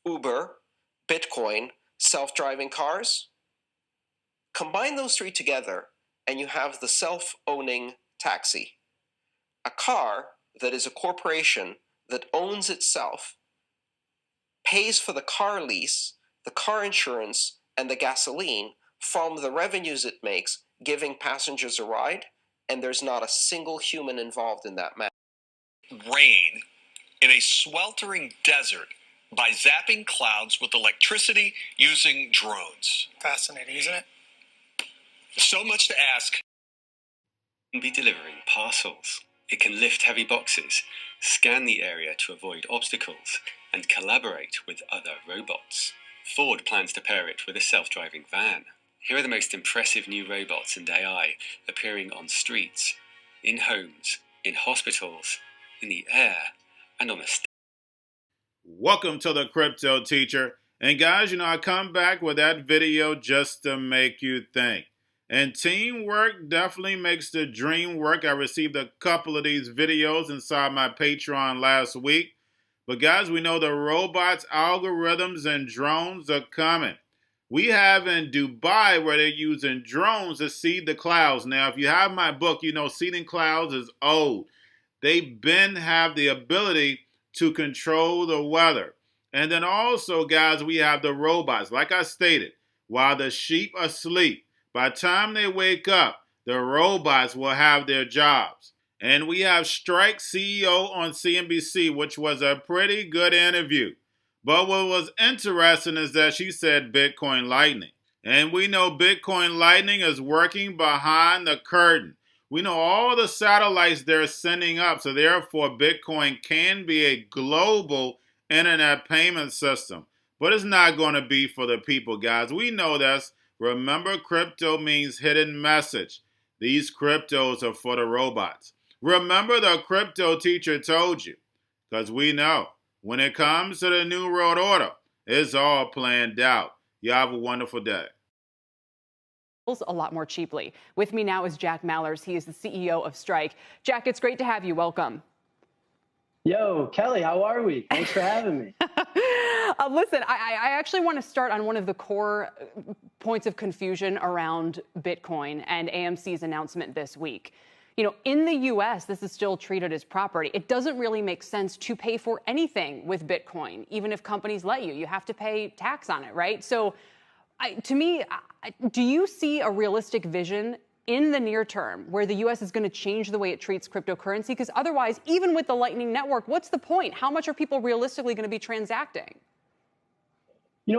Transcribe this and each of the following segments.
Uber, Bitcoin, self-driving cars. Combine those three together, and you have the self-owning taxi. A car that is a corporation that owns itself, pays for the car lease, the car insurance, and the gasoline from the revenues it makes, giving passengers a ride, and there's not a single human involved in that matter. Rain in a sweltering desert by zapping clouds with electricity using drones. Fascinating, isn't it? So much to ask. It can be delivering parcels. It can lift heavy boxes, scan the area to avoid obstacles, and collaborate with other robots. Ford plans to pair it with a self-driving van. Here are the most impressive new robots and AI appearing on streets, in homes, in hospitals, in the air, and on the stage. Welcome to the Crypto Teacher. And guys, I come back with that video just to make you think. And teamwork definitely makes the dream work. I received a couple of these videos inside my Patreon last week. But guys, we know the robots, algorithms, and drones are coming. We have in Dubai where they're using drones to seed the clouds. Now, if you have my book, seeding clouds is old. They been have the ability to control the weather. And then also, guys, we have the robots. Like I stated, while the sheep are asleep, by the time they wake up, the robots will have their jobs. And we have Strike CEO on CNBC, which was a pretty good interview. But what was interesting is that she said Bitcoin Lightning. And we know Bitcoin Lightning is working behind the curtain. We know all the satellites they're sending up, so therefore Bitcoin can be a global internet payment system. But it's not going to be for the people, guys. We know this. Remember, crypto means hidden message. These cryptos are for the robots. Remember, the Crypto Teacher told you, because we know when it comes to the New World Order, it's all planned out. You have a wonderful day. A lot more cheaply. With me now is Jack Mallers. He is the CEO of Strike. Jack, it's great to have you. Welcome. Yo, Kelly, how are we? Thanks for having me. Listen, I actually want to start on one of the core points of confusion around Bitcoin and AMC's announcement this week. In the U.S., this is still treated as property. It doesn't really make sense to pay for anything with Bitcoin, even if companies let you. You have to pay tax on it, right? So to me, do you see a realistic vision in the near term where the U.S. is going to change the way it treats cryptocurrency? Because otherwise, even with the Lightning Network, what's the point? How much are people realistically going to be transacting?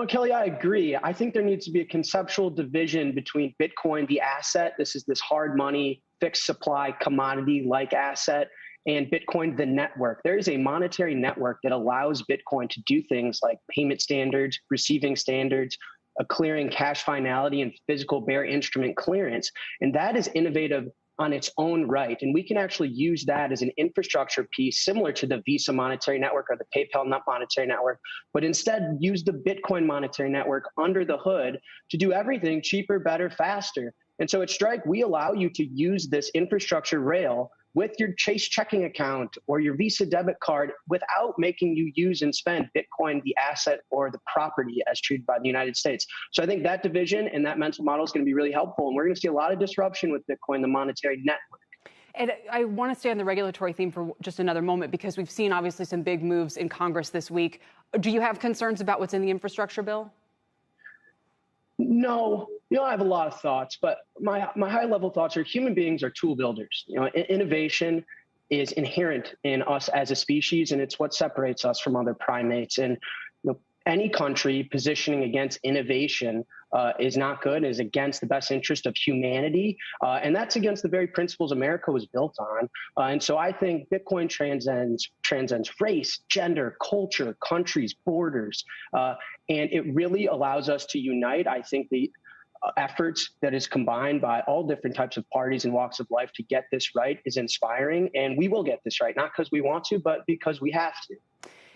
Kelly, I agree. I think there needs to be a conceptual division between Bitcoin, the asset. This is this hard money, fixed supply, commodity-like asset, and Bitcoin, the network. There is a monetary network that allows Bitcoin to do things like payment standards, receiving standards, a clearing cash finality, and physical bearer instrument clearance. And that is innovative on its own right. And we can actually use that as an infrastructure piece similar to the Visa monetary network or the PayPal monetary network, but instead use the Bitcoin monetary network under the hood to do everything cheaper, better, faster. And so at Strike, we allow you to use this infrastructure rail with your Chase checking account or your Visa debit card without making you use and spend Bitcoin, the asset or the property as treated by the United States. So I think that division and that mental model is going to be really helpful. And we're going to see a lot of disruption with Bitcoin, the monetary network. And I want to stay on the regulatory theme for just another moment, because we've seen obviously some big moves in Congress this week. Do you have concerns about what's in the infrastructure bill? No, I have a lot of thoughts, but my high level thoughts are human beings are tool builders. Innovation is inherent in us as a species, and it's what separates us from other primates. And any country positioning against innovation is not good, is against the best interest of humanity. And that's against the very principles America was built on. And so I think Bitcoin transcends race, gender, culture, countries, borders. And it really allows us to unite. I think the efforts that is combined by all different types of parties and walks of life to get this right is inspiring. And we will get this right, not because we want to, but because we have to.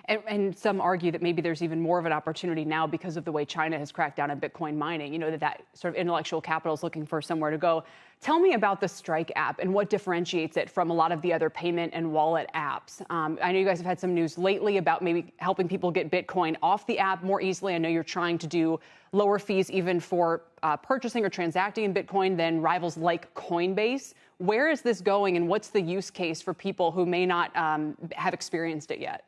And some argue that maybe there's even more of an opportunity now because of the way China has cracked down on Bitcoin mining, that sort of intellectual capital is looking for somewhere to go. Tell me about the Strike app and what differentiates it from a lot of the other payment and wallet apps. I know you guys have had some news lately about maybe helping people get Bitcoin off the app more easily. I know you're trying to do lower fees even for purchasing or transacting in Bitcoin than rivals like Coinbase. Where is this going, and what's the use case for people who may not have experienced it yet?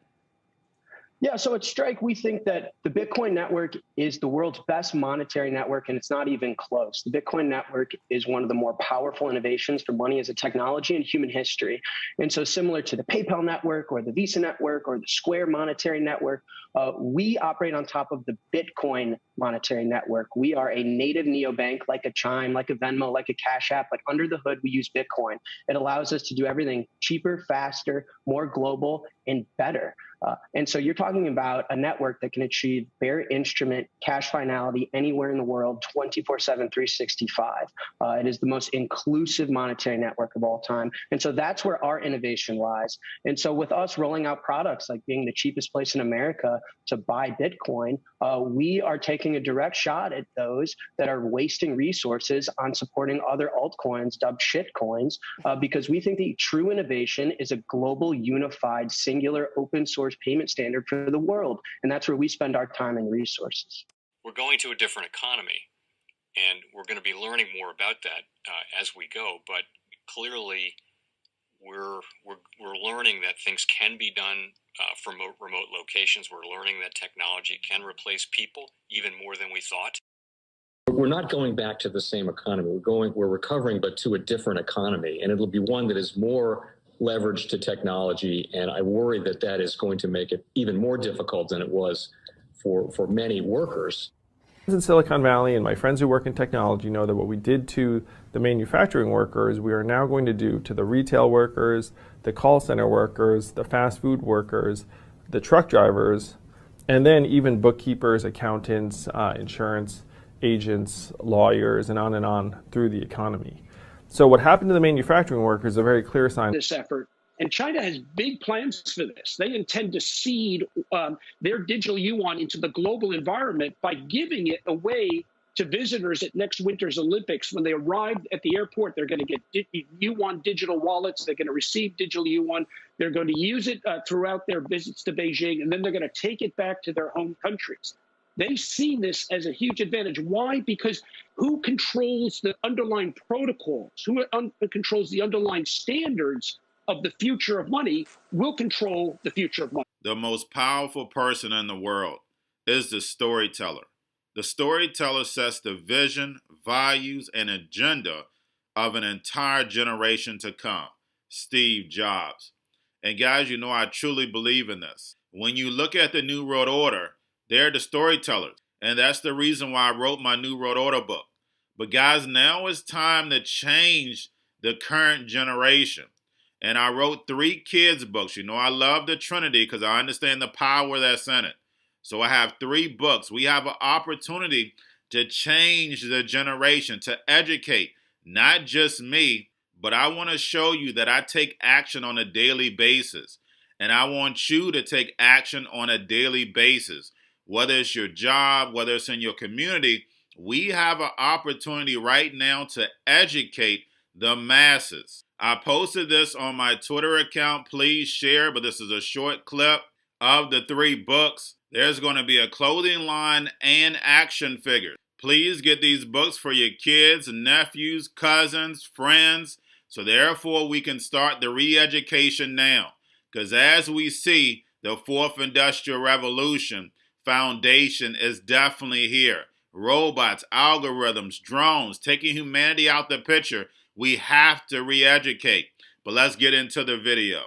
Yeah, so at Strike, we think that the Bitcoin network is the world's best monetary network, and it's not even close. The Bitcoin network is one of the more powerful innovations for money as a technology in human history. And so similar to the PayPal network or the Visa network or the Square monetary network, we operate on top of the Bitcoin monetary network. We are a native neobank like a Chime, like a Venmo, like a Cash App, but under the hood, we use Bitcoin. It allows us to do everything cheaper, faster, more global, and better. And so you're talking about a network that can achieve bearer instrument cash finality anywhere in the world, 24/7, 365. It is the most inclusive monetary network of all time. And so that's where our innovation lies. And so with us rolling out products like being the cheapest place in America to buy Bitcoin, we are taking a direct shot at those that are wasting resources on supporting other altcoins dubbed shitcoins, because we think the true innovation is a global, unified, singular, open source payment standard for the world. And that's where we spend our time and resources. We're going to a different economy, and we're going to be learning more about that as we go. But clearly, we're learning that things can be done from remote locations. We're learning that technology can replace people even more than we thought. We're not going back to the same economy. We're recovering, but to a different economy, and it'll be one that is more leveraged to technology. And I worry that that is going to make it even more difficult than it was for many workers. In Silicon Valley, and my friends who work in technology know that what we did to the manufacturing workers, we are now going to do to the retail workers, the call center workers, the fast food workers, the truck drivers, and then even bookkeepers, accountants, insurance agents, lawyers, and on through the economy. So what happened to the manufacturing workers is a very clear sign. This effort. And China has big plans for this. They intend to seed their digital yuan into the global environment by giving it away to visitors at next winter's Olympics. When they arrive at the airport, they're going to get yuan digital wallets. They're going to receive digital yuan. They're going to use it throughout their visits to Beijing, and then they're going to take it back to their home countries. They see this as a huge advantage. Why? Because who controls the underlying protocols, who controls the underlying standards of the future of money will control the future of money. The most powerful person in the world is the storyteller. The storyteller sets the vision, values, and agenda of an entire generation to come. Steve Jobs. And guys, I truly believe in this. When you look at the New World Order, they're the storytellers. And that's the reason why I wrote my New World Order book. But guys, now it's time to change the current generation. And I wrote 3 kids' books. I love the Trinity because I understand the power that's in it. So I have 3 books. We have an opportunity to change the generation, to educate, not just me, but I want to show you that I take action on a daily basis. And I want you to take action on a daily basis. Whether it's your job, whether it's in your community, we have an opportunity right now to educate the masses. I posted this on my Twitter account. Please share, but this is a short clip of the 3 books. There's going to be a clothing line and action figures. Please get these books for your kids, nephews, cousins, friends, so therefore we can start the re-education now. Because as we see, the 4th Industrial Revolution foundation is definitely here. Robots, algorithms, drones, taking humanity out the picture. We have to re-educate. But let's get into the video.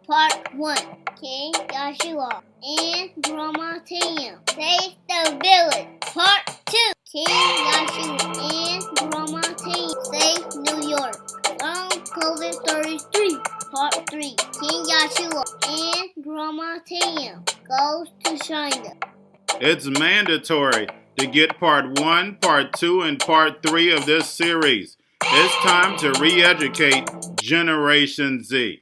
Part 1. King Joshua and Grandma Tam save the village. Part 2. King Joshua and Grandma Tam save New York from COVID-33. Part 3. King Joshua and Grandma Tam goes to China. It's mandatory to get part 1, part 2, and part 3 of this series. It's time to re-educate Generation Z.